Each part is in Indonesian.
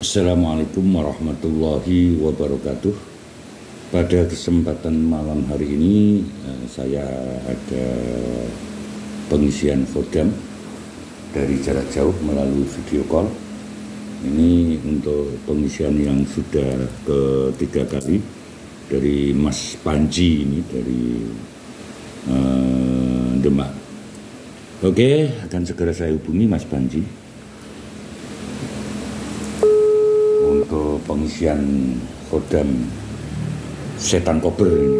Assalamualaikum warahmatullahi wabarakatuh. Pada kesempatan malam hari ini saya ada pengisian khodam dari jarak jauh melalui video call. Ini untuk pengisian yang sudah ketiga kali dari Mas Panji ini dari Demak. Oke, akan segera saya hubungi Mas Panji untuk pengisian khodam setan kober ini.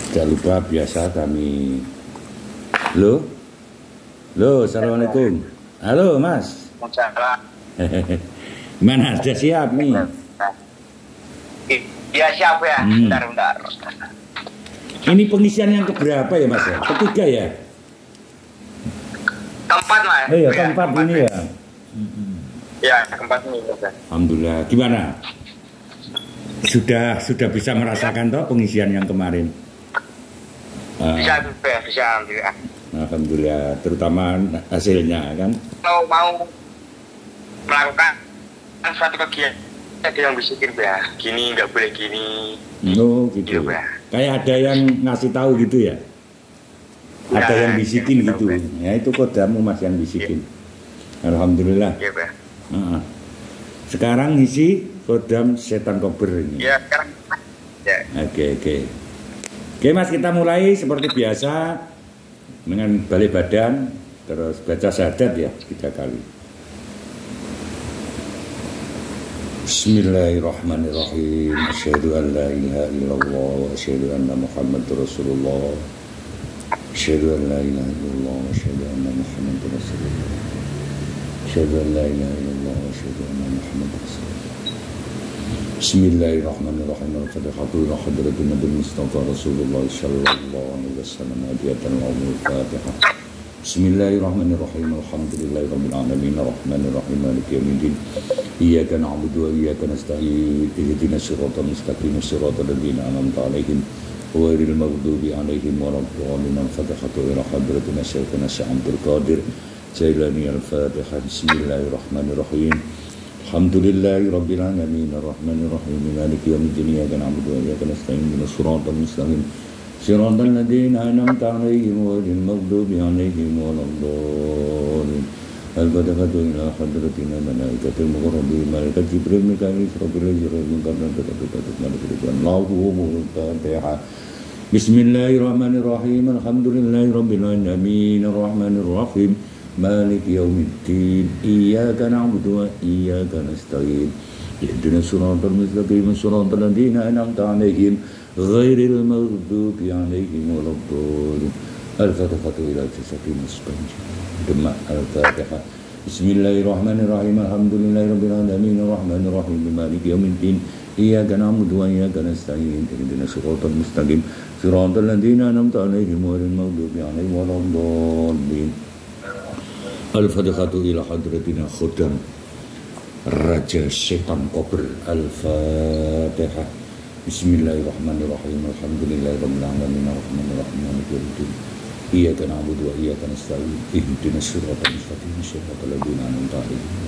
Tidak lupa biasa kami. Halo, assalamualaikum. Halo Mas. Gimana, sudah siap nih? Iya siap ya, bentar. Ini pengisian yang keberapa ya Mas? Ketiga ya? Keempat Mas. Iya, keempat ini ya. Ya, keempat ini. Alhamdulillah. Gimana? Sudah bisa merasakan toh pengisian yang kemarin? Bisa alhamdulillah. Alhamdulillah, terutama hasilnya kan. Kalau mau melakukan suatu kegiatan yang bisikin ya, gini nggak boleh gini. Oh gitu. Ya. Kayak ada yang ngasih tahu gitu ya? Ada yang bisikin gitu. Ya itu kodamu Mas yang bisikin. Alhamdulillah. Iya Pak. Sekarang isi kodam setan kober ini. Ya sekarang. Ya. Oke Mas, kita mulai seperti biasa dengan balik badan, terus baca syahadat ya 3 kali. Bismillahirrahmanirrahim. Asyhadu an la ilaha illallah wa asyhadu anna Muhammadar Rasulullah. Asyhadu an la ilaha illallah wa asyhadu anna Muhammadar Rasulullah. Asyhadu an la ilaha illallah wa asyhadu anna Muhammadar Rasulullah. Bismillahirrahmanirrahim. Al-Fatihatu ila hadratin Nabi Mustafa Rasulullah sallallahu alaihi wasallam. Adiyatan al-Fatihah. Bismillahirrahmanirrahim. Alhamdulillahirabbil alamin arrahmanir rahim maliki yaumiddin. Iyyaka na'budu wa iyyaka nasta'in. Ihdinas siratal mustaqim siratal ladzina an'amta 'alaihim ghairil maghdubi 'alaihim waladdallin. Al-Fatihatu ila hadratin Syekhina Abdul Qadir Jailani. Al-Fatihah. Bismillahirrahmanirrahim. Alhamdulillahirabbil alamin arrahmanir rahim maliki yaumiddin. Iyyaka na'budu wa iyyaka nasta'in. Ihdinas siratal mustaqim siratal ladzina an'amta 'alaihim ghairil maghdubi 'alaihim waladdallin. Al-Fatihatu ila hadratina malaikatil muqarrabin malaikat Jibril Mikail Israfil Israfil karena tetap malaikat Allahu Fatihah. Bismillahirrahmanirrahim. Alhamdulillahirabbil alamin arrahmanir rahim maliki yaumiddin. Iyyaka na'budu wa iyyaka nasta'in. Ihdinas siratal mustaqim siratal ladzina an'amta 'alaihim ghairil maghdubi 'alaihim waladdallin. Al-Fatihatu ila jasadil muspanji. Demak Al-Fatihah. Bismillahirrahmanirrahim. Alhamdulillahirabbil alamin arrahmanir rahim maliki yaumiddin. Iyyaka na'budu wa iyyaka nasta'in. Ihdinas siratal mustaqim siratal ladzina an'amta 'alaihim ghairil maghdubi 'alaihim waladdallin. Al-Fatihatu ila hadratina khodam Raja Setan Kober. Al-Fatihah. Bismillahirrahmanirrahim. Alhamdulillahirabbil alamin arrahmanir rahim maliki yaumiddin. Iyyaka na'budu wa iyyaka nasta'in. Ihdinas siratal mustaqim siratal ladzina an'amta 'alaihim.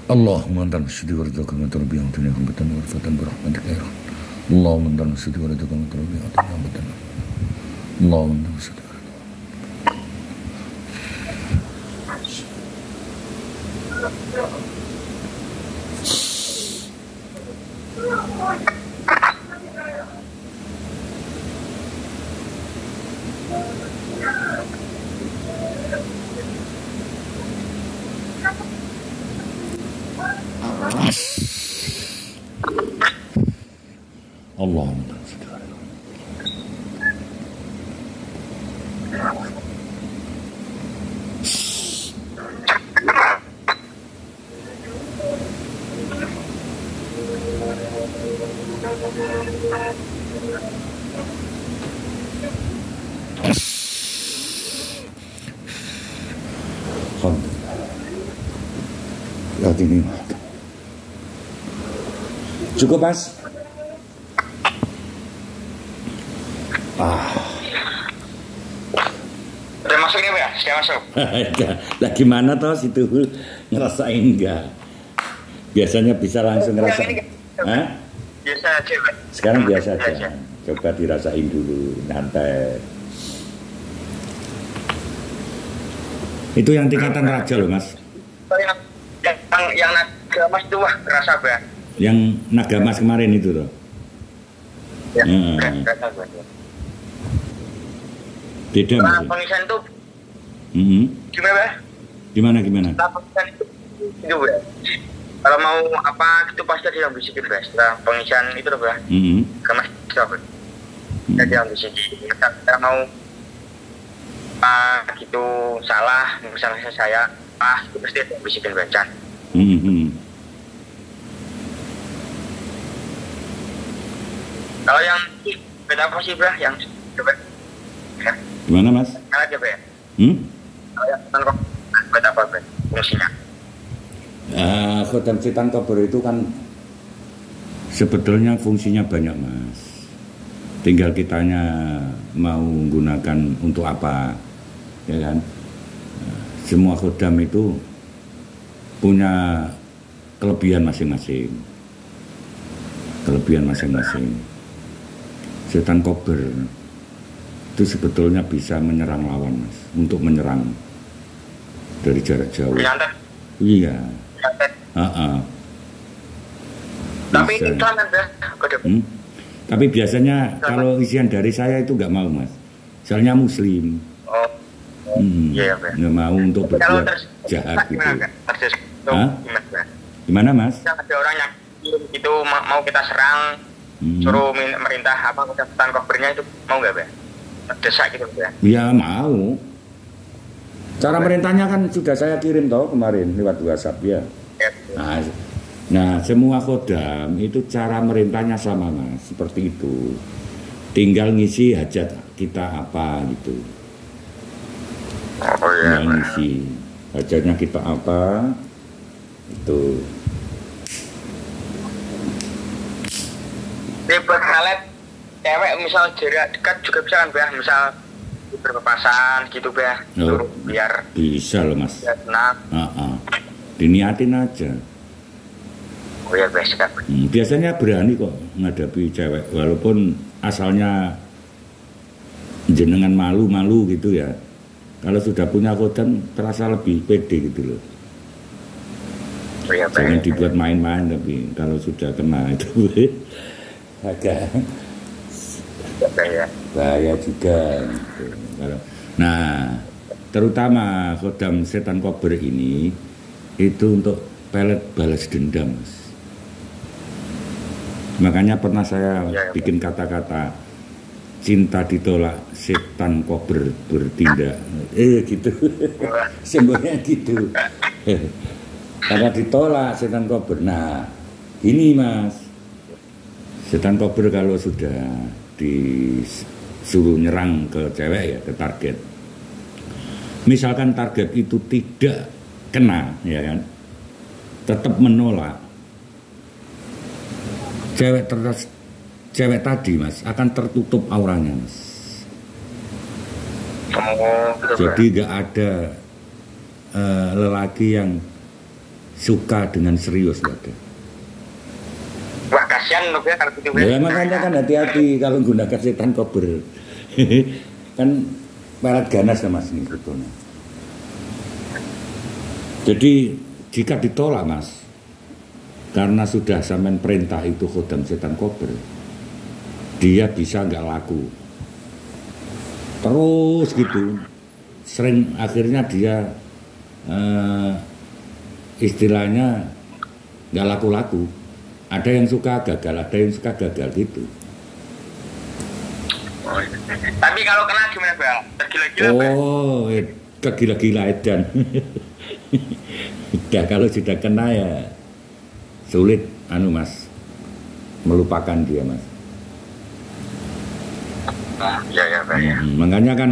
Allahumma antal sudi warzaqna min tarbiyah wa dunya hambatan wa rafatan bi rahmatika ya rahman. Allahumma antal sudi warzaqna min tarbiyah wa dunya hambatan. Allahumma antal sudi. Allahumma Alhamdulillah. Lihat ini. Cukup, Mas? Udah masuk nih, Pak ya? Sudah masuk. Lah gimana toh situ ngerasain enggak? Biasanya bisa langsung ngerasain. Hah? Biasa aja, Pak. Sekarang biasa aja. Coba dirasain dulu, nyantai. Itu yang tingkatan raja loh, Mas. Yang naga mas itu wah kerasa, Pak. Yang naga mas kemarin itu loh. Ya, kerasa, Pak. Beda, Mas. Pengisan itu gimana, Pak? Gimana? Pengisan itu Pak. Kalau mau apa gitu pasti ada yang bisikin, Pak. Setelah pengisan itu loh, Pak. Kemas itu, Pak. Ada yang bisikin. Kita mau gitu salah, misalnya saya itu pasti ada yang bisikin, Pak. Kalau yang beda apa sih, Pak? Yang coba ya. Gimana, Mas? Kalau aja, Pak. Kalau yang kok beda apa, Pak? Fungsinya. Khodam Setan Kober itu kan sebetulnya fungsinya banyak, Mas. Tinggal kitanya mau menggunakan untuk apa, ya kan? Semua khodam itu punya kelebihan masing-masing. Setan Kober itu sebetulnya bisa menyerang lawan, Mas, untuk menyerang dari jarak jauh. Iya. Tapi itu kan Tapi biasanya kalau isian dari saya itu nggak mau, Mas. Soalnya Muslim. Iya, Pak. Nggak mau untuk berbuat jahat gitu. Gimana, Mas? Ada orang yang itu mau kita serang, suruh merintah apa setan kobernya itu mau nggak, Pak? Desak gitu, Pak? Ya mau. Cara merintahnya kan sudah saya kirim toh kemarin lewat WhatsApp ya. Nah, semua khodam itu cara merintahnya sama, Mas, seperti itu. Tinggal ngisi hajat kita apa gitu. Tinggal ngisi hajatnya kita apa itu. Ini buat ngalet cewek misal jarak dekat juga bisa kan, Bah? Misal berpapasan gitu, Bah. Biar bisa loh, Mas. Biar tenang. Diniatin aja. Oh ya, Bah, sekali. Biasanya berani kok menghadapi cewek walaupun asalnya jenengan malu-malu gitu ya. Kalau sudah punya khodam terasa lebih pede gitu loh. Oh ya, Bah. Jangan dibuat main-main, tapi kalau sudah kena itu agak bahaya juga gitu. Nah, terutama khodam Setan Kober ini itu untuk pelet balas dendam, Mas. Makanya pernah saya bikin kata-kata cinta ditolak, setan kober bertindak. Gitu. Sebenarnya gitu. Karena ditolak setan kober. Nah, ini, Mas. Setan kober kalau sudah disuruh nyerang ke cewek ya, ke target. Misalkan target itu tidak kena, ya kan? Tetap menolak. Cewek tadi, Mas, akan tertutup auranya, Mas. Jadi nggak ada lelaki yang suka dengan serius, nggak ada. Wah, kasihan loh ya kalau gitu. Ya makanya kan hati-hati kalau menggunakan setan kober. Kan pelet ganas ya, Mas, ini sebetulnya. Jadi jika ditolak, Mas, karena sudah sampean perintah itu khodam setan kober, dia bisa nggak laku terus gitu. Sering akhirnya dia istilahnya nggak laku-laku. Ada yang suka gagal, ada yang suka gagal gitu. Tapi kalau kena gimana, Bang? Tergila-gila, Bang? Oh, kegila-gila edan. Udah kalau sudah kena ya sulit, Mas. melupakan dia, Mas. Ya, Pak, ya. Makanya kan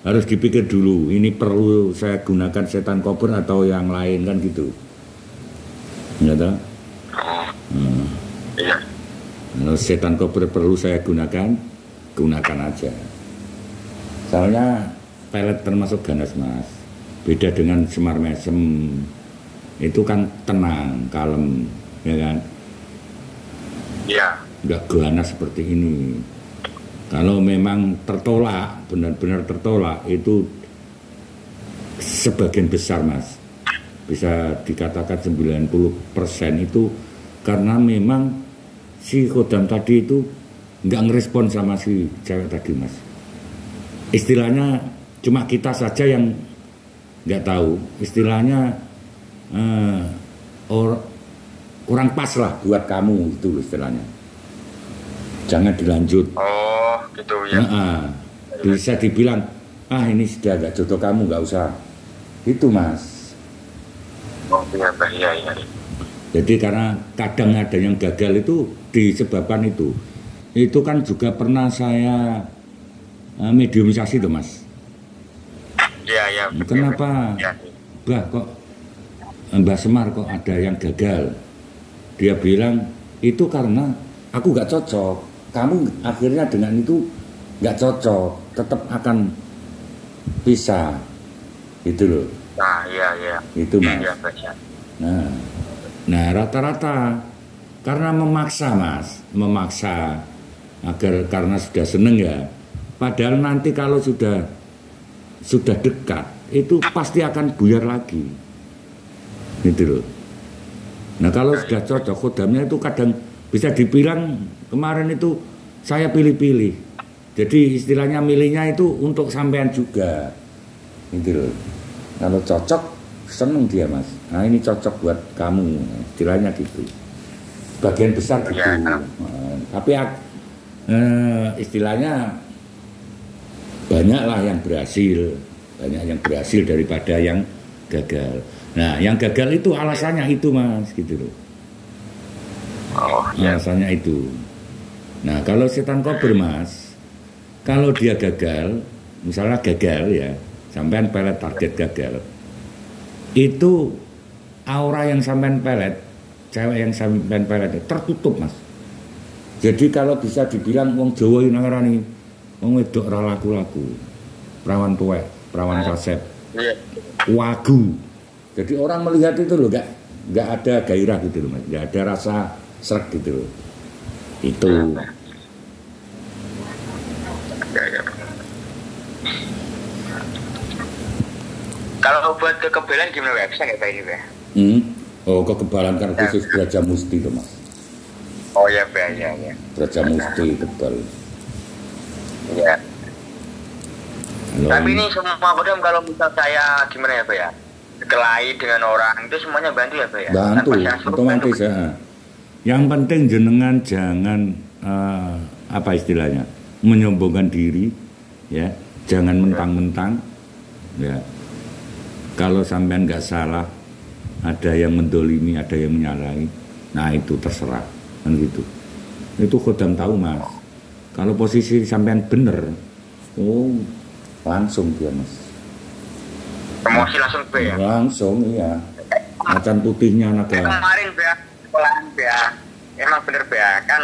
harus dipikir dulu, ini perlu saya gunakan setan kober atau yang lain, kan gitu. Ya toh? Iya. Kalau setan kober perlu saya gunakan aja. Soalnya pelet termasuk ganas, Mas. Beda dengan semar mesem. Itu kan tenang, kalem, ya kan? Iya. Enggak ganas seperti ini. Kalau memang tertolak, benar-benar tertolak, itu sebagian besar, Mas. Bisa dikatakan 90% itu karena memang si khodam tadi itu nggak ngerespon sama si cewek tadi, Mas. Istilahnya cuma kita saja yang nggak tahu. Istilahnya kurang pas lah buat kamu, itu istilahnya. Jangan dilanjut. Oh, gitu ya. Bisa dibilang, ini sudah gak jodoh kamu, gak usah. Itu, Mas. Oh, iya, Pak, iya. Jadi karena kadang ada yang gagal itu disebabkan itu. Itu kan juga pernah saya mediumisasi tuh, Mas. Iya. Kenapa? Ya. Bah, kok Mbah Semar kok ada yang gagal? Dia bilang, itu karena aku gak cocok. Kamu akhirnya dengan itu gak cocok, tetap akan pisah. Itu loh. Nah, iya. Itu, Mas. Iya, Pak, ya. Nah, rata-rata karena memaksa, Mas, agar karena sudah seneng ya. Padahal nanti kalau sudah dekat, itu pasti akan buyar lagi. Gitu loh. Nah, kalau sudah cocok, khodamnya itu kadang bisa dibilang kemarin itu saya pilih-pilih. Jadi istilahnya milihnya itu untuk sampean juga. Gitu loh. Kalau cocok, seneng dia, Mas. Nah, ini cocok buat kamu. Istilahnya gitu. Bagian besar gitu. Tapi istilahnya banyaklah yang berhasil. Banyak yang berhasil daripada yang gagal. Nah, yang gagal itu alasannya itu, Mas, gitu loh. Oh, iya. Alasannya itu. Nah, kalau setan kober, Mas, kalau dia gagal, misalnya gagal ya, sampean pelet target gagal, itu aura yang sampean pelet, cewek yang sampean pelet tertutup, Mas. Jadi kalau bisa dibilang wong Jawa ini ngarani wong wedok ra laku-laku, perawan tuwek, perawan kasep, wagu. Jadi orang melihat itu loh, nggak ada gairah gitu loh, Mas, nggak ada rasa srek gitu loh. Itu. Kalau buat kekebalan gimana, Pak? Bisa nggak, Pak, ini, Pak? Oh, kekebalan kan khusus Braja Musti tuh, Mas. Oh ya, Pak, ya. Braja Musti kebal. Iya. Tapi ini semua kodam kalau misal saya gimana ya, Pak, ya? Kelahi dengan orang itu semuanya bantu ya, Pak, ya? Bantu, otomatis ya. Yang penting jenengan jangan apa istilahnya, menyombongkan diri, ya. Jangan mentang-mentang, ya. Kalau sampean nggak salah, ada yang mendolimi, ada yang menyalahi, nah itu terserah, kan gitu. Itu khodam tahu, Mas. Kalau posisi sampean bener, langsung dia, Mas. Emosi langsung, Pak, ya? Langsung, iya. Macan putihnya naga. Kemarin, Pak, sekolahan, Pak, emang bener, Pak, kan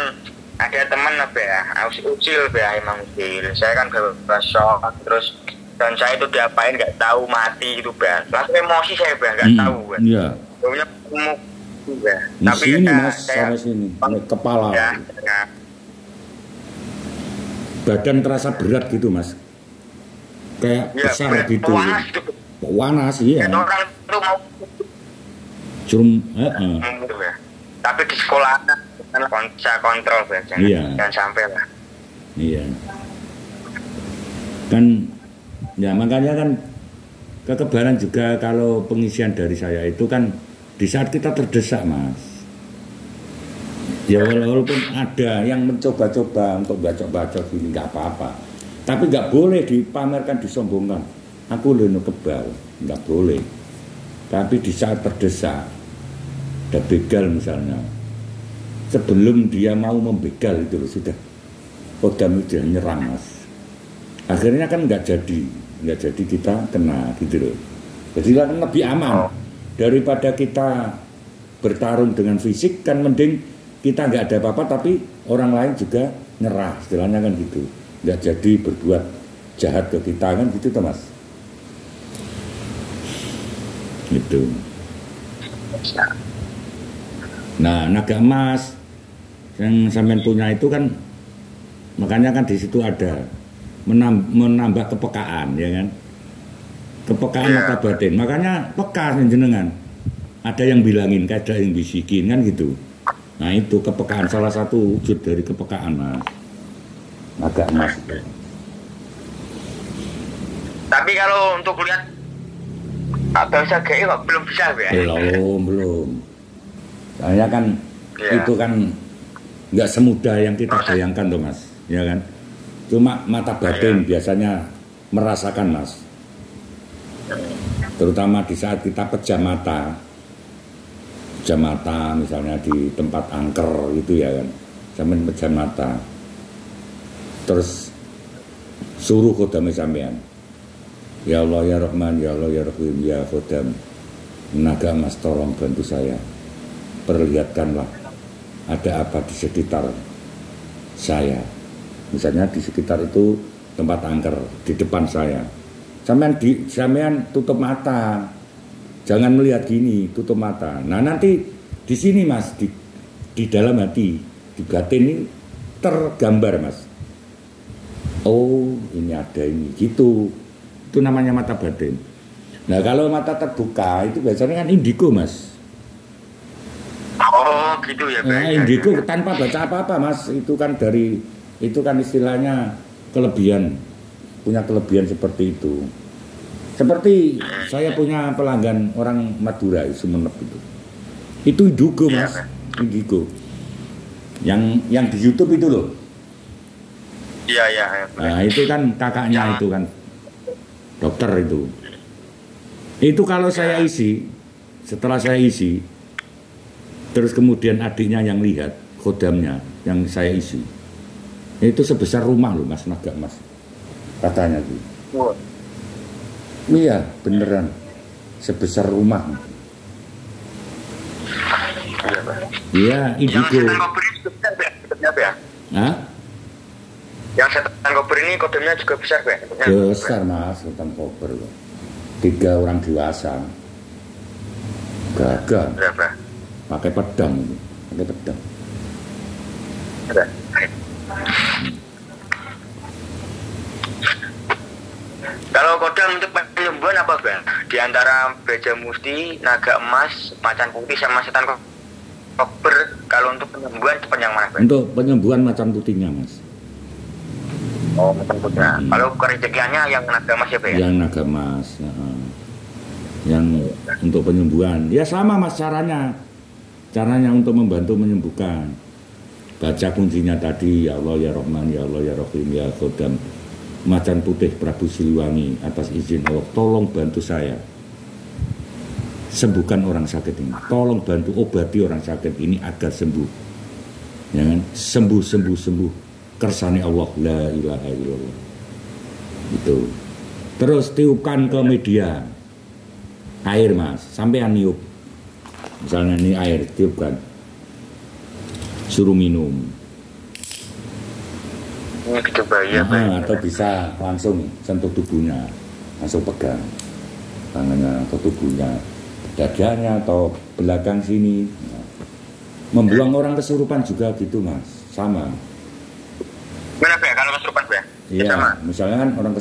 ada teman, Pak, ucil, Pak, emang ucil. Saya kan shock, terus dan saya itu diapain nggak tahu, mati gitu, Pak. Langsung emosi saya, Pak, nggak tahu, Pak. Iya. Punya umuk, Pak. Di Tapi sini, ya, Mas, sampai sini, kepala. Ya. Badan terasa berat gitu, Mas. Kayak Ya, besar berat, gitu. panas gitu. Panas, iya. Dan orang itu mau gitu, ya. Tapi di sekolah saya kontrol, Pak. Jangan sampai lah. Iya. Kan ya makanya kan kekebalan juga kalau pengisian dari saya itu kan di saat kita terdesak, Mas. Ya walaupun ada yang mencoba-coba untuk bacok-bacok ini nggak apa-apa. Tapi nggak boleh dipamerkan, disombongkan. Aku leno kebal, nggak boleh. Tapi di saat terdesak, ada begal misalnya, sebelum dia mau membegal itu loh, sudah kodam itu nyerang mas. Akhirnya kan nggak jadi kita kena gitu loh. Jadi kan lebih aman daripada kita bertarung dengan fisik, kan mending kita nggak ada apa-apa tapi orang lain juga nyerah, istilahnya kan gitu. Nggak jadi berbuat jahat ke kita kan gitu Mas. Gitu. Nah, naga emas yang sampean punya itu kan, makanya kan di situ ada menambah kepekaan, ya kan? Kepekaan mata batin. Makanya peka jenengan. Ada yang bilangin, ada yang bisikin kan gitu. Nah itu kepekaan, salah satu wujud dari kepekaan Mas. Naga emas itu. Tapi kalau untuk lihat bahasa GI kok belum bisa ya? Belum. Soalnya kan itu kan nggak semudah yang kita bayangkan tuh Mas, ya kan? Cuma mata batin biasanya merasakan Mas. Terutama di saat kita pejam mata misalnya di tempat angker gitu ya kan, sampai pejam mata, terus suruh kodam sampean, ya Allah ya Rahman, ya Allah ya Rahim, ya Kodam naga emas tolong bantu saya, perlihatkanlah ada apa di sekitar saya, misalnya di sekitar itu tempat angker, di depan saya. Sampean tutup mata, jangan melihat gini, tutup mata. Nah nanti di sini Mas, di dalam hati, di batin ini tergambar Mas. Oh ini ada ini, gitu. Itu namanya mata batin. Nah kalau mata terbuka itu biasanya kan indigo Mas. Oh gitu ya. Nah indigo tanpa baca apa-apa Mas, itu kan istilahnya kelebihan. Punya kelebihan seperti itu. Seperti saya punya pelanggan orang Madura, Sumenep itu. Itu indigo Mas, indigo. Yang di YouTube itu loh. Iya. Nah itu kan kakaknya itu kan dokter itu. Itu kalau saya isi, setelah saya isi, terus kemudian adiknya yang lihat kodamnya yang saya isi, itu sebesar rumah loh Mas, naga Mas. Katanya tuh. Iya, beneran. Sebesar rumah. Iya, indigo. Yang setan kober ini juga besar ya? Hah? Yang setan kober ini kodamnya juga besar ya? Besar Mas, setan kober. 3 orang dewasa. Gagah. Berapa? Pakai pedang. Ada. Kalau kodam untuk penyembuhan apa Bang? Di antara Baja Musti, naga emas, macan putih sama setan kober, kalau untuk penyembuhan cepat yang mana Bang? Untuk penyembuhan macan putihnya Mas. Oh macan putih. Kalau kerejekiannya yang naga emas ya Bang? Yang naga emas. Yang untuk penyembuhan. Ya sama Mas caranya. Caranya untuk membantu menyembuhkan. Baca kuncinya tadi, ya Allah ya Rahman, ya Allah ya Rahim, ya Kodam macan putih Prabu Siliwangi, atas izin Allah tolong bantu saya sembuhkan orang sakit ini, tolong bantu obati orang sakit ini agar sembuh, ya kan? Sembuh kersane Allah, la ilaha illallah. Itu terus tiupkan ke media air Mas, sampean niup misalnya ini air, tiupkan, suruh minum. Atau bisa langsung sentuh tubuhnya, langsung pegang tangannya atau tubuhnya, dadanya atau belakang sini. Membuang orang kesurupan juga gitu Mas, sama. Kenapa ya kalau kesurupan ya? Iya, misalnya kan orang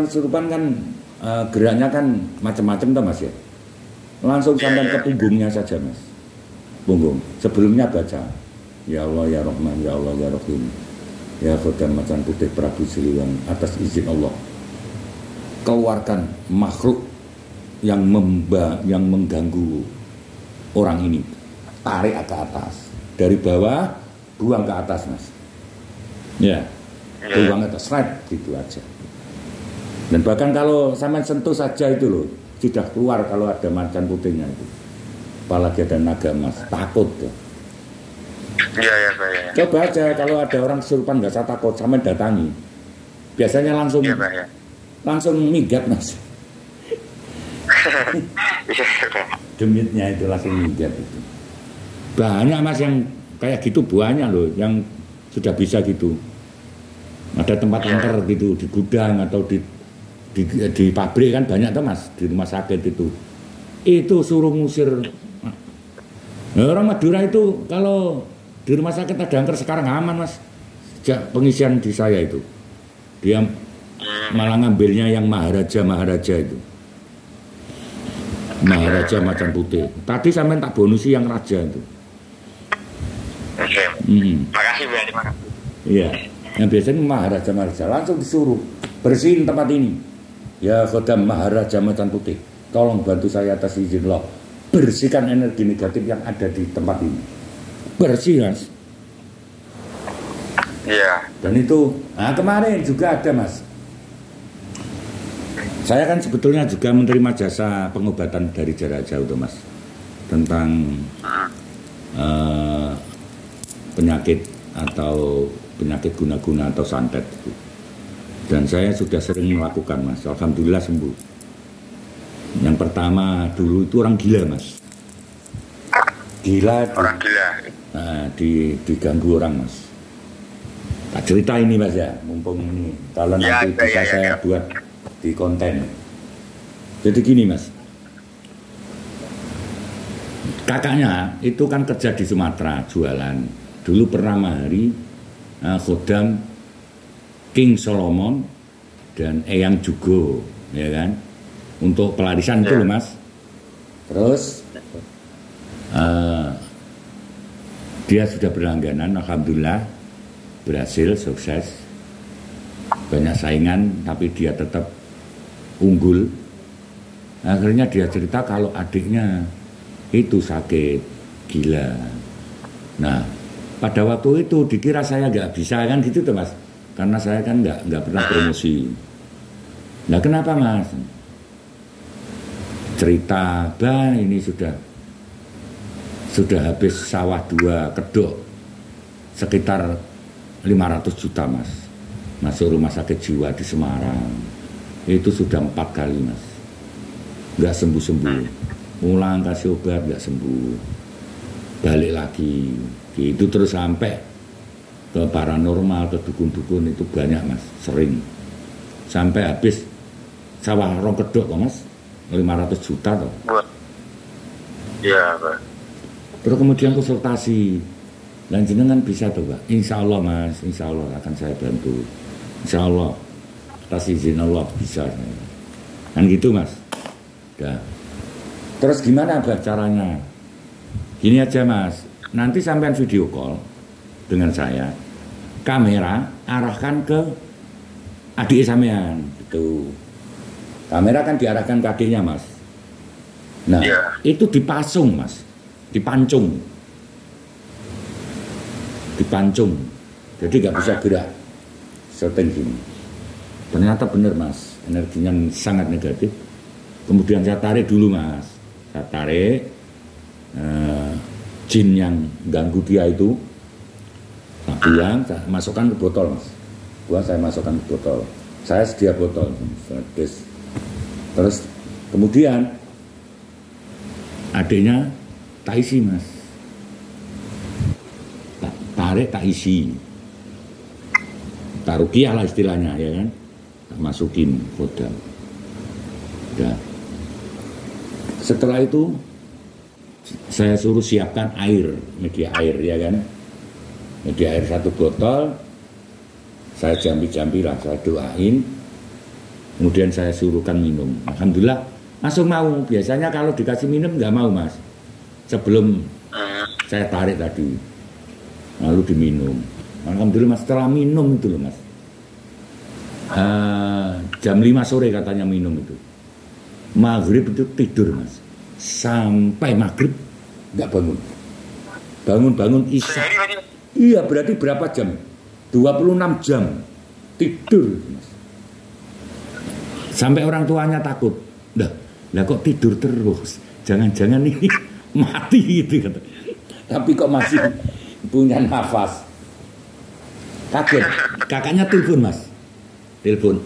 kesurupan kan geraknya kan macam-macam tuh Mas ya. Langsung sampai ke punggungnya saja Mas, punggung. Sebelumnya baca, ya Allah ya Rahman, ya Allah ya Rahim, ya Kodam macan putih Prabu Siliwangi, atas izin Allah keluarkan makhluk yang mengganggu orang ini, tarik ke atas, dari bawah buang ke atas Mas, ya buang ke atas, gitu aja. Dan bahkan kalau sampai sentuh saja itu loh, sudah keluar kalau ada macan putihnya itu, apalagi ada naga emas, takut tuh. Iya ya Pak ya. Coba aja kalau ada orang kesurupan nggak usah takut, sama datangi. Biasanya langsung Iya Pak ya. langsung minggat mas. Iya Pak. Demitnya itu langsung minggat itu. Banyak mas yang kayak gitu, banyak loh yang sudah bisa gitu. Ada tempat angker gitu di gudang atau di pabrik kan banyak tuh mas, di rumah sakit itu. Itu suruh ngusir. Nah, orang Madura itu kalau di rumah sakit ada angker sekarang aman mas. Sejak pengisian di saya itu, dia malah ngambilnya yang Maharaja itu. Maharaja Macan Putih. Tadi sampai tak bonusi yang raja itu. Oke. Makasih Pak, terima kasih. Iya. Yang biasanya Maharaja langsung disuruh bersihin tempat ini. Ya Khodam Maharaja Macan Putih, tolong bantu saya atas izin Allah, bersihkan energi negatif yang ada di tempat ini. Bersih mas. Iya. Dan itu, nah kemarin juga ada mas. Saya kan sebetulnya juga menerima jasa pengobatan dari jarak jauh tuh mas, tentang penyakit atau penyakit guna-guna atau santet gitu. Dan saya sudah sering melakukan mas, alhamdulillah sembuh. Yang pertama dulu itu orang gila mas, gila Orang gila. diganggu orang mas. Tak cerita ini mas ya, mumpung ini kalau nanti bisa saya buat di konten. Jadi gini mas, kakaknya itu kan kerja di Sumatera jualan. Dulu pernah mahari Khodam King Solomon dan Eyang Jugo, ya kan, untuk pelarisan itu loh mas. Terus dia sudah berlangganan, alhamdulillah berhasil, sukses. Banyak saingan tapi dia tetap unggul. Akhirnya dia cerita kalau adiknya itu sakit gila. Nah pada waktu itu dikira saya nggak bisa kan gitu tuh mas, karena saya kan nggak pernah promosi. Nah kenapa mas? Cerita, bah ini sudah habis sawah 2 kedok sekitar 500 juta mas, masuk rumah sakit jiwa di Semarang. Itu sudah 4 kali mas, nggak sembuh-sembuh. Pulang kasih obat nggak sembuh, balik lagi gitu terus sampai ke paranormal, ke dukun-dukun itu banyak mas, sering sampai habis sawah 2 kedok kok mas, 500 juta toh. Iya Pak. Terus kemudian konsultasi, dan jenengan bisa tuh Pak, insya Allah mas, insya Allah akan saya bantu, insya Allah atas izin Allah bisa, kan gitu mas. Udah. Terus gimana Pak caranya? Gini aja mas, nanti sampean video call dengan saya, kamera arahkan ke adik sampean, gitu. Kamera kan diarahkan ke adiknya mas. Nah itu dipasung mas, dipancung, jadi nggak bisa gerak, setting gini. Ternyata bener mas, energinya sangat negatif. Kemudian saya tarik dulu mas, saya tarik jin yang ganggu dia itu, saya buang, saya masukkan ke botol mas, saya masukkan ke botol, saya sedia botol, terus kemudian adiknya tak isi mas, tarik tak isi, tak rukiah lah istilahnya ya kan, tak masukin Khodam. Udah. Setelah itu saya suruh siapkan air, media air ya kan, media air 1 botol, saya jampi-jampi lah, saya doain, kemudian saya suruhkan minum. Alhamdulillah langsung mau. Biasanya kalau dikasih minum nggak mau mas, sebelum saya tarik tadi lalu diminum. Alhamdulillah mas, setelah minum itu loh mas, jam 5 sore katanya minum itu, maghrib itu tidur mas, sampai maghrib nggak bangun isya. Iya berarti berapa jam? 26 jam tidur mas. Sampai orang tuanya takut, lah kok tidur terus, jangan-jangan ini mati gitu kata. Tapi kok masih punya nafas. Kaget. Kakaknya telepon, Mas. Telepon.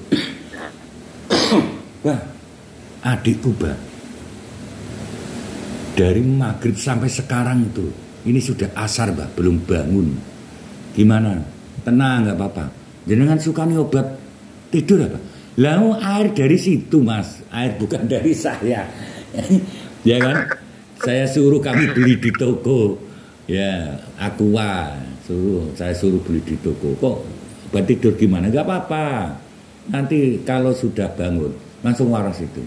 Wah, adikku, Mbak. Dari maghrib sampai sekarang itu, ini sudah asar, Mbak, belum bangun. Gimana? Tenang, nggak apa-apa. Jenengan suka nih obat tidur apa? Lalu air dari situ, Mas. Air bukan dari saya. Ya kan? Saya suruh kami beli di toko. Ya, Aqua. Saya suruh beli di toko. Kok obat tidur gimana? Nggak apa-apa. Nanti kalau sudah bangun, langsung waras itu.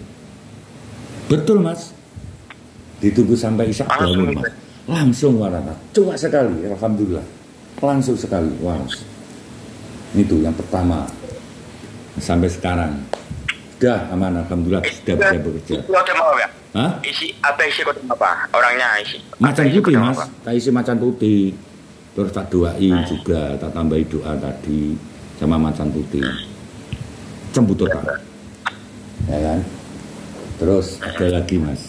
Betul, Mas. Ditunggu sampai isya bangun, Mas. Langsung waras. Cuma sekali, alhamdulillah. Langsung sekali, waras. Itu yang pertama. Sampai sekarang sudah aman, alhamdulillah sudah bisa bekerja. Kode mau ya? Hah? Isi kode apa? Orangnya isi. Macan putih, Mas. Tak isi macan putih. Terus tak doain juga, tak tambahi doa tadi sama macan putih. Sembuh total. Ya kan? Terus ada lagi, Mas.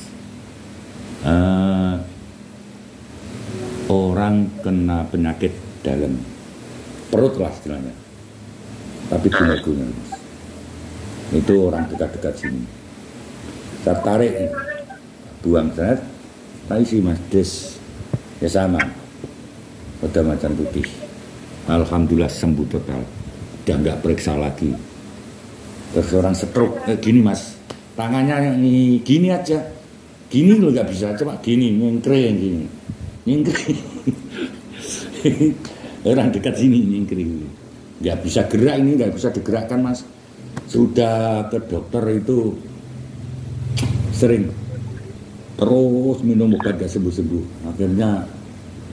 Orang kena penyakit dalam perut lah istilahnya. Tapi guna-guna, Mas. Itu orang dekat-dekat sini. Saya tarik, buang saya, tak isi, Mas, des. Ya sama, pada macan putih. Alhamdulillah sembuh total. Udah nggak periksa lagi. Terus orang stroke, gini, Mas. Tangannya ini gini aja. Gini loh nggak bisa, coba gini, nyengkring gini. Nyengkring. Orang dekat sini nyengkring. Nggak bisa gerak ini, nggak bisa digerakkan, Mas. Sudah ke dokter itu sering terus minum obat gak sembuh-sembuh. Akhirnya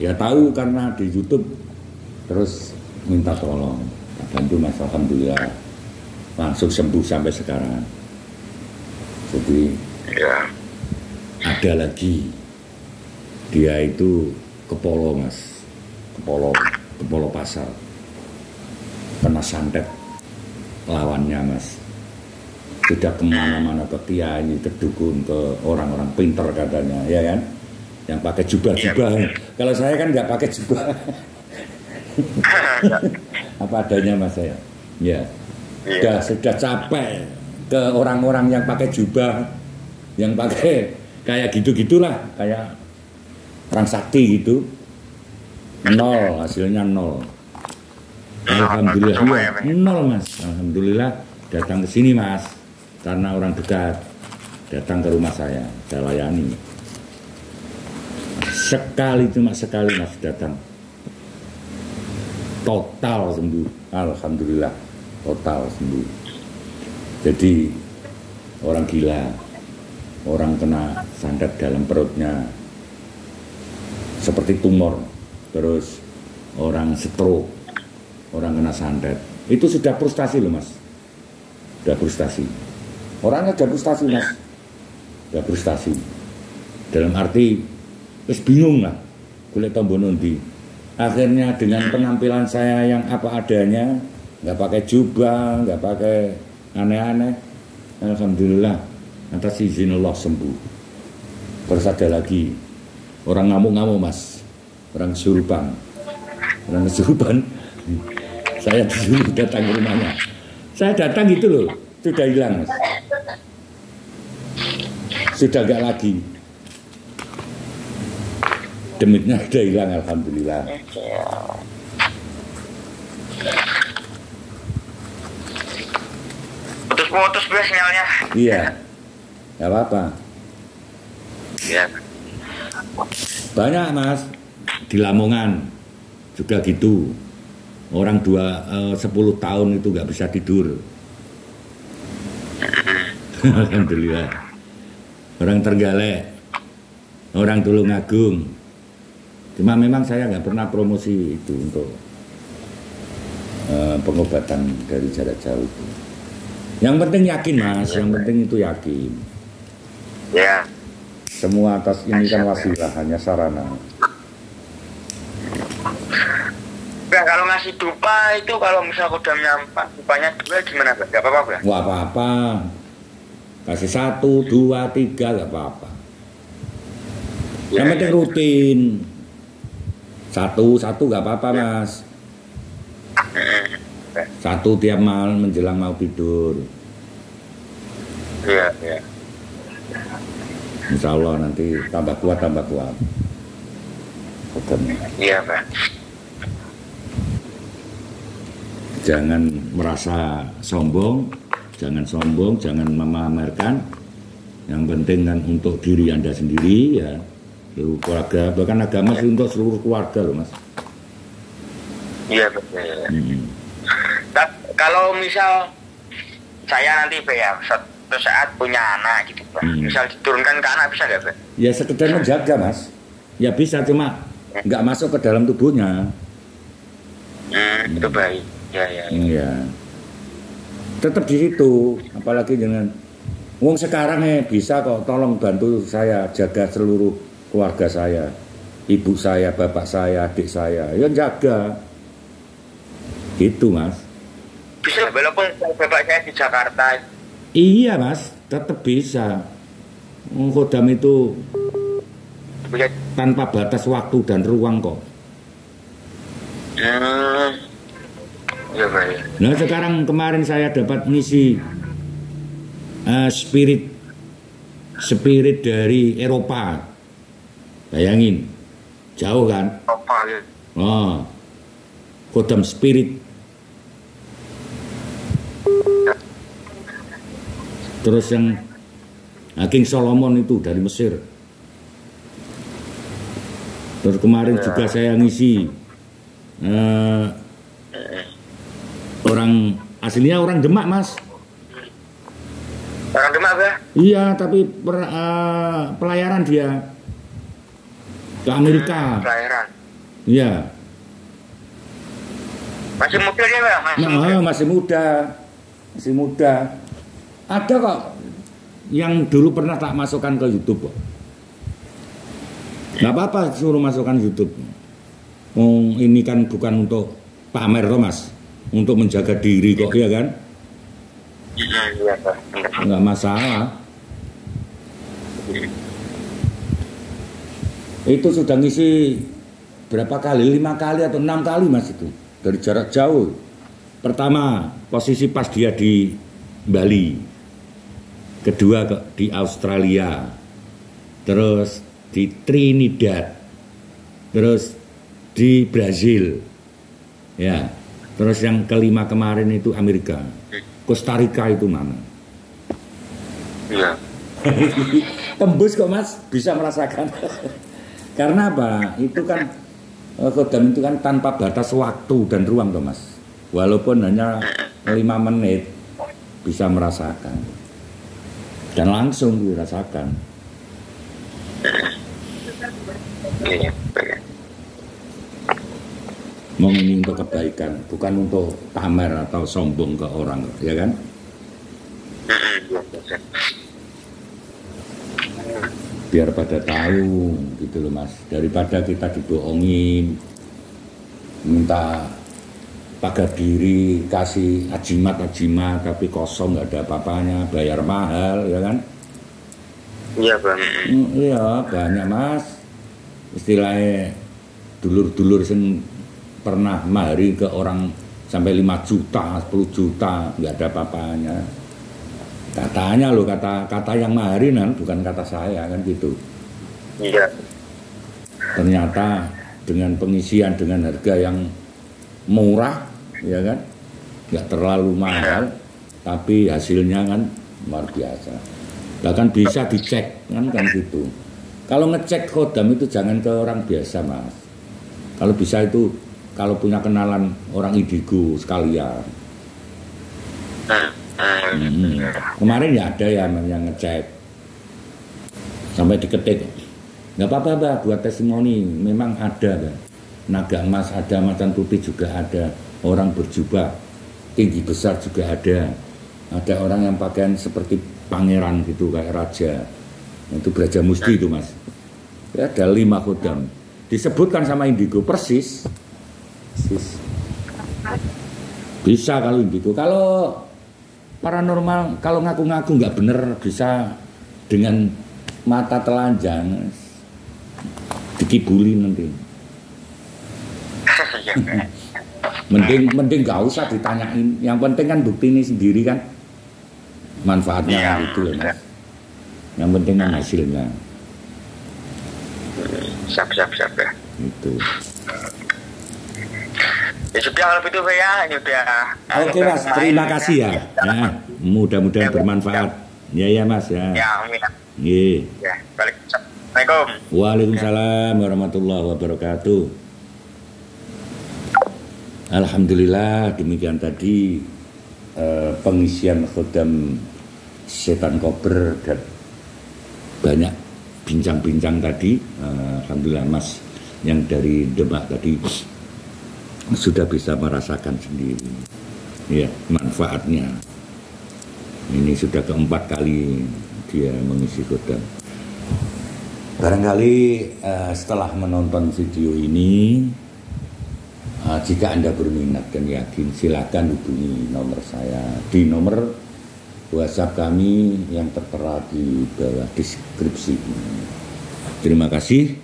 ya tahu karena di YouTube, terus minta tolong. Bantu, Mas, alhamdulillah langsung sembuh sampai sekarang. Jadi ya. Ada lagi dia itu kepolo, Mas, kepolo pasar, kena santet lawannya, Mas. Sudah kemana-mana, ke kiai, ke dukun, ke orang-orang pinter katanya, ya kan? Yang pakai jubah-jubah. Kalau saya kan nggak pakai jubah. Apa adanya, Mas, saya. Ya. Sudah capek ke orang-orang yang pakai jubah, yang pakai kayak gitu-gitulah, kayak orang sakti gitu. Nol, hasilnya nol. Alhamdulillah, nol, Mas. Alhamdulillah datang ke sini, Mas, karena orang dekat datang ke rumah saya layani. Sekali, cuma sekali, Mas, datang. Total sembuh, alhamdulillah, total sembuh. Jadi orang gila, orang kena santet dalam perutnya seperti tumor, terus orang stroke, orang kena santet, itu sudah frustasi loh, Mas. Sudah frustasi. Orangnya sudah frustasi, Mas. Sudah frustasi. Dalam arti terus bingung lah, kulit tombol nondi. Akhirnya dengan penampilan saya yang apa adanya, nggak pakai jubah, nggak pakai aneh-aneh, alhamdulillah atas izin Allah sembuh. Terus ada lagi orang ngamuk-ngamuk, Mas, orang kesurupan. Saya disuruh datang ke rumahnya. Saya datang gitu loh, sudah hilang, Mas. Sudah nggak lagi. Demitnya sudah hilang, alhamdulillah. Putus-putus sinyalnya. Iya, nggak apa-apa. Iya. Banyak, Mas, di Lamongan juga gitu. Orang 10 tahun itu nggak bisa tidur. Alhamdulillah. Orang Trenggalek, orang Tulungagung. Cuma memang saya nggak pernah promosi itu untuk pengobatan dari jarak jauh itu. Yang penting yakin, Mas, yang penting itu yakin. Ya. Semua atas ini kan wasilah, hanya sarana. Ya, kalau ngasih dupa itu kalau misal udah nyampah, dupanya 2 gimana, Pak? Gak apa-apa, Pak? Wah, apa-apa. Kasih 1, 2, 3 gak apa-apa. Yang penting rutin. Satu nggak apa-apa mas. Satu tiap malam menjelang mau tidur. Iya, iya. Insya Allah nanti tambah kuat. Iya, Pak. Jangan merasa sombong, jangan memamerkan. Yang penting kan untuk diri Anda sendiri ya, seluruh keluarga, bahkan agama sih untuk seluruh keluarga loh mas. Iya betul. Kalau misal saya nanti Pak ya, suatu saat punya anak gitu Pak, misal diturunkan ke anak bisa nggak Pak? Ya sekedar menjaga mas, ya bisa cuma nggak masuk ke dalam tubuhnya. Itu baik. Ya. Iya. Tetap di situ, apalagi dengan wong sekarang bisa kok, tolong bantu saya jaga seluruh keluarga saya, ibu saya, bapak saya, adik saya, ya jaga. Gitu mas. Bisa walaupun bapak saya di Jakarta. Iya mas, tetap bisa. Khodam itu tanpa batas waktu dan ruang kok. Ya baik. Nah sekarang kemarin saya dapat misi spirit dari Eropa. Bayangin, jauh kan? Eropa ya. Oh, Khodam spirit. Terus yang King Solomon itu dari Mesir. Terus kemarin juga saya ngisi orang aslinya orang Demak mas. Orang Demak ya? Iya tapi pelayaran dia ke Amerika. Pelayaran. Iya. Masih muda dia Pak? Masih muda. Ada kok yang dulu pernah tak masukkan ke YouTube kok. Nggak apa-apa suruh masukkan YouTube. Ini kan bukan untuk pamer toh mas, untuk menjaga diri kok ya kan? Iya Pak. Nggak masalah. Itu sudah ngisi berapa kali? 5 kali atau 6 kali mas itu dari jarak jauh. Pertama posisi pas dia di Bali, kedua di Australia, terus di Trinidad, terus di Brazil, ya, terus yang kelima kemarin itu Amerika, Costa Rica itu mana? Iya. Tembus kok mas, bisa merasakan. Karena apa? Itu kan Khodam itu kan tanpa batas waktu dan ruang toh mas. Walaupun hanya 5 menit bisa merasakan dan langsung dirasakan. Iya. Mau ini untuk kebaikan, bukan untuk pamer atau sombong ke orang, ya kan? Biar pada tahu gitu loh mas, daripada kita dibohongin, minta pagar diri, kasih ajimat tapi kosong, nggak ada apa-apanya, bayar mahal, ya kan? Iya bang. Iya banyak mas, istilahnya dulur-dulur yang pernah mahari ke orang sampai 5 juta, 10 juta, nggak ada apa-apanya. Katanya loh, kata yang maharin bukan kata saya kan gitu. Iya. Ternyata dengan pengisian dengan harga yang murah, ya kan, nggak terlalu mahal, tapi hasilnya kan luar biasa. Bahkan bisa dicek kan gitu. Kalau ngecek Khodam itu jangan ke orang biasa mas. Kalau bisa itu kalau punya kenalan orang indigo sekalian. Kemarin ya ada yang ngecek sampai diketik. Nggak apa-apa Mbak, buat testimoni. Memang ada Mbak. Naga emas ada, macan putih juga ada, orang berjubah tinggi besar juga ada orang yang pakaian seperti pangeran gitu kayak raja, itu Braja Musti itu mas. Ya, ada 5 Khodam disebutkan sama indigo persis. Bisa kalau indigo. Kalau paranormal kalau ngaku-ngaku nggak bener, bisa dengan mata telanjang dikibulin nanti. iya Pak. Mending nggak usah ditanyain. Yang penting kan bukti ini sendiri kan manfaatnya Iya, gitu loh Mas. Yang penting kan hasilnya siap ya. itu. Ya sudah kalau begitu Pak ya, sudah. Oke Mas, terima kasih ya. Ya, mudah-mudahan bermanfaat. Ya Mas ya. Ya, amin. Nggih. Ya, balik. Assalamualaikum. Waalaikumsalam warahmatullahi wabarakatuh. Alhamdulillah, demikian tadi pengisian khodam setan kober dan banyak bincang-bincang tadi. Alhamdulillah Mas yang dari Demak tadi sudah bisa merasakan sendiri ya manfaatnya. Ini sudah keempat kali dia mengisi khodam. Barangkali setelah menonton video ini, jika Anda berminat dan yakin, silakan hubungi nomor saya di nomor WhatsApp kami yang tertera di bawah deskripsi ini. Terima kasih.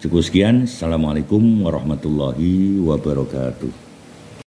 Cukup sekian. Assalamualaikum warahmatullahi wabarakatuh.